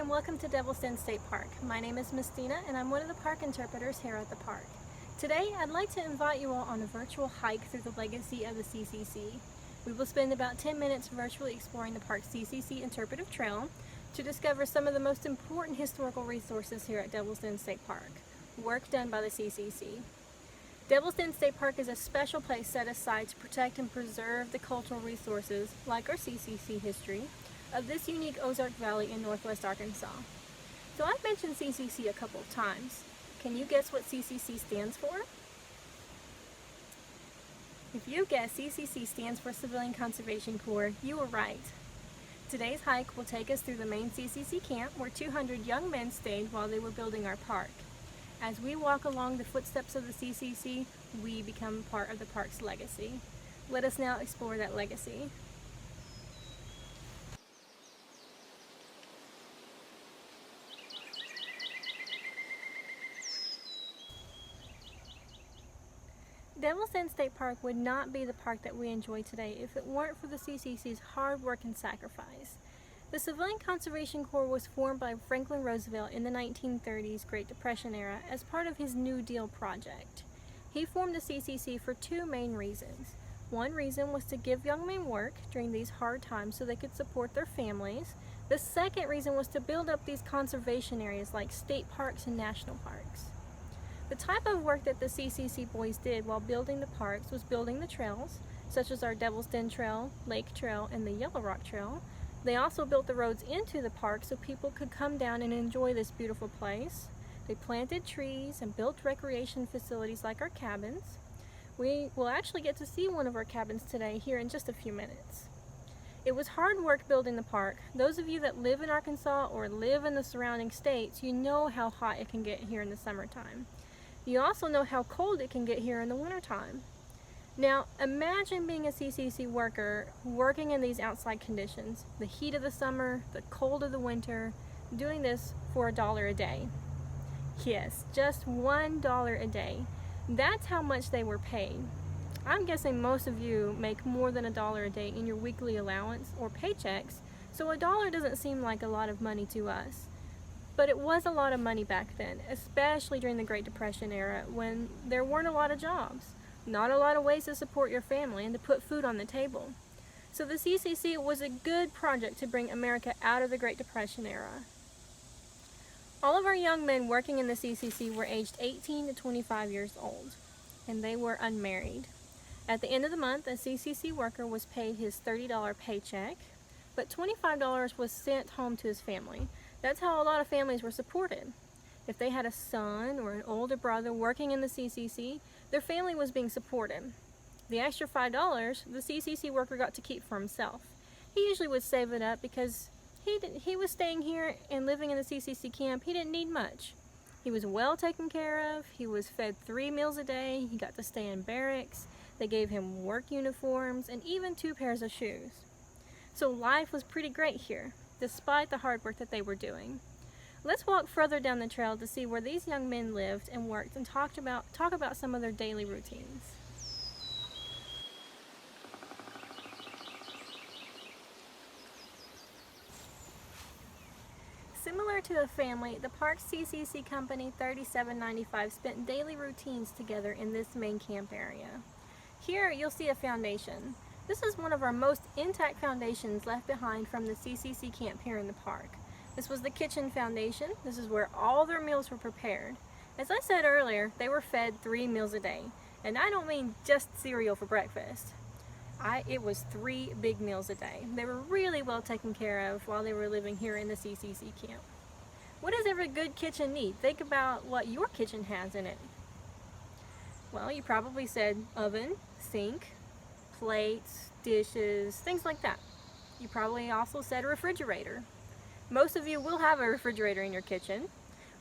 and welcome to Devil's Den State Park. My name is Mystina and I'm one of the park interpreters here at the park. Today I'd like to invite you all on a virtual hike through the legacy of the CCC. We will spend about 10 minutes virtually exploring the park's CCC Interpretive Trail to discover some of the most important historical resources here at Devil's Den State Park, work done by the CCC. Devil's Den State Park is a special place set aside to protect and preserve the cultural resources, like our CCC history, of this unique Ozark Valley in northwest Arkansas. So I've mentioned CCC a couple of times. Can you guess what CCC stands for? If you guess CCC stands for Civilian Conservation Corps, you were right. Today's hike will take us through the main CCC camp where 200 young men stayed while they were building our park. As we walk along the footsteps of the CCC, we become part of the park's legacy. Let us now explore that legacy. Devil's Den State Park would not be the park that we enjoy today if it weren't for the CCC's hard work and sacrifice. The Civilian Conservation Corps was formed by Franklin Roosevelt in the 1930s Great Depression era as part of his New Deal project. He formed the CCC for two main reasons. One reason was to give young men work during these hard times so they could support their families. The second reason was to build up these conservation areas like state parks and national parks. The type of work that the CCC boys did while building the parks was building the trails, such as our Devil's Den Trail, Lake Trail, and the Yellow Rock Trail. They also built the roads into the park so people could come down and enjoy this beautiful place. They planted trees and built recreation facilities like our cabins. We will actually get to see one of our cabins today here in just a few minutes. It was hard work building the park. Those of you that live in Arkansas or live in the surrounding states, you know how hot it can get here in the summertime. You also know how cold it can get here in the wintertime. Now, imagine being a CCC worker working in these outside conditions, the heat of the summer, the cold of the winter, doing this for $1 a day. Yes, just $1 a day. That's how much they were paid. I'm guessing most of you make more than $1 a day in your weekly allowance or paychecks, so $1 doesn't seem like a lot of money to us. But it was a lot of money back then, especially during the Great Depression era when there weren't a lot of jobs, not a lot of ways to support your family and to put food on the table. So the CCC was a good project to bring America out of the Great Depression era. All of our young men working in the CCC were aged 18 to 25 years old, and they were unmarried. At the end of the month, a CCC worker was paid his $30 paycheck, but $25 was sent home to his family. That's how a lot of families were supported. If they had a son or an older brother working in the CCC, their family was being supported. The extra $5 the CCC worker got to keep for himself. He usually would save it up because he was staying here and living in the CCC camp. He didn't need much. He was well taken care of. He was fed 3 meals a day. He got to stay in barracks. They gave him work uniforms and even 2 pairs of shoes. So life was pretty great here, despite the hard work that they were doing. Let's walk further down the trail to see where these young men lived and worked and talk about some of their daily routines. Similar to a family, the park's CCC Company 3795 spent daily routines together in this main camp area. Here you'll see a foundation. This is one of our most intact foundations left behind from the CCC camp here in the park. This was the kitchen foundation. This is where all their meals were prepared. As I said earlier, they were fed 3 meals a day. And I don't mean just cereal for breakfast. It was 3 big meals a day. They were really well taken care of while they were living here in the CCC camp. What does every good kitchen need? Think about what your kitchen has in it. Well, you probably said oven, sink, plates, dishes, things like that. You probably also said a refrigerator. Most of you will have a refrigerator in your kitchen.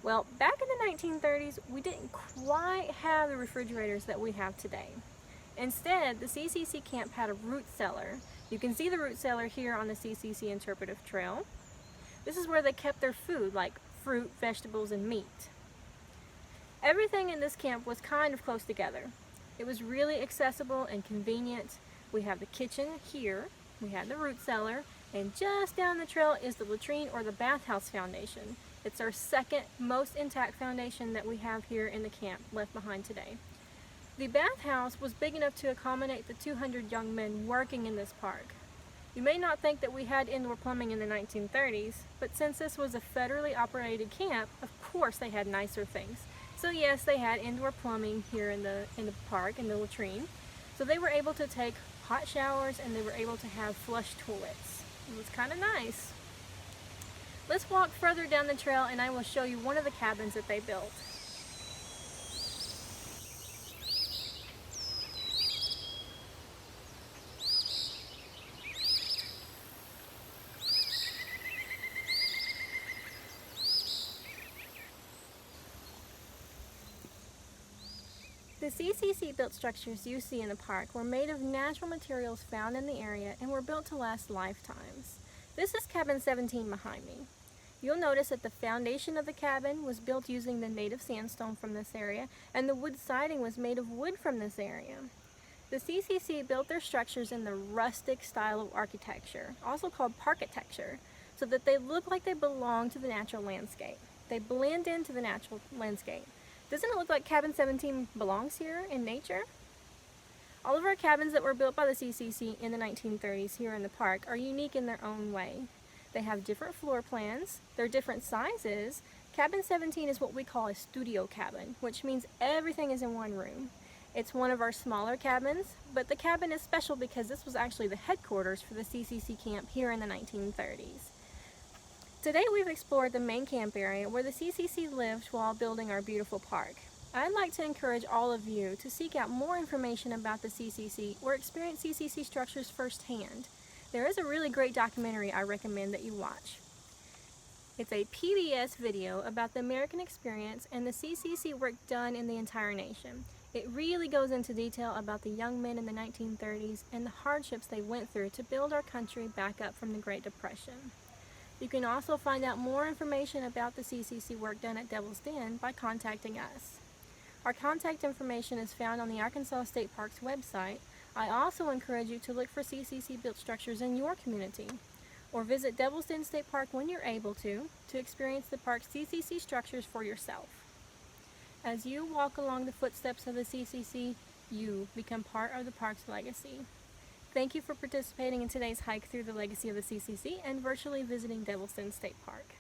Well, back in the 1930s, we didn't quite have the refrigerators that we have today. Instead, the CCC camp had a root cellar. You can see the root cellar here on the CCC Interpretive Trail. This is where they kept their food, like fruit, vegetables, and meat. Everything in this camp was kind of close together. It was really accessible and convenient. We have the kitchen here, we had the root cellar, And just down the trail is the latrine or the Bathhouse Foundation. It's our second most intact foundation that we have here in the camp left behind today. The bathhouse was big enough to accommodate the 200 young men working in this park. You may not think that we had indoor plumbing in the 1930s, but since this was a federally operated camp, of course they had nicer things. So yes, they had indoor plumbing here in the park, in the latrine. So they were able to take hot showers and they were able to have flush toilets. It was kind of nice. Let's walk further down the trail and I will show you one of the cabins that they built. The CCC built structures you see in the park were made of natural materials found in the area and were built to last lifetimes. This is cabin 17 behind me. You'll notice that the foundation of the cabin was built using the native sandstone from this area, and the wood siding was made of wood from this area. The CCC built their structures in the rustic style of architecture, also called parkitecture, so that they look like they belong to the natural landscape. They blend into the natural landscape. Doesn't it look like cabin 17 belongs here in nature? All of our cabins that were built by the CCC in the 1930s here in the park are unique in their own way. They have different floor plans, they're different sizes. Cabin 17 is what we call a studio cabin, which means everything is in one room. It's one of our smaller cabins, but the cabin is special because this was actually the headquarters for the CCC camp here in the 1930s. Today we've explored the main camp area where the CCC lived while building our beautiful park. I'd like to encourage all of you to seek out more information about the CCC or experience CCC structures firsthand. There is a really great documentary I recommend that you watch. It's a PBS video about the American experience and the CCC work done in the entire nation. It really goes into detail about the young men in the 1930s and the hardships they went through to build our country back up from the Great Depression. You can also find out more information about the CCC work done at Devil's Den by contacting us. Our contact information is found on the Arkansas State Parks website. I also encourage you to look for CCC built structures in your community, or visit Devil's Den State Park when you're able to experience the park's CCC structures for yourself. As you walk along the footsteps of the CCC, you become part of the park's legacy. Thank you for participating in today's hike through the legacy of the CCC and virtually visiting Devil's Den State Park.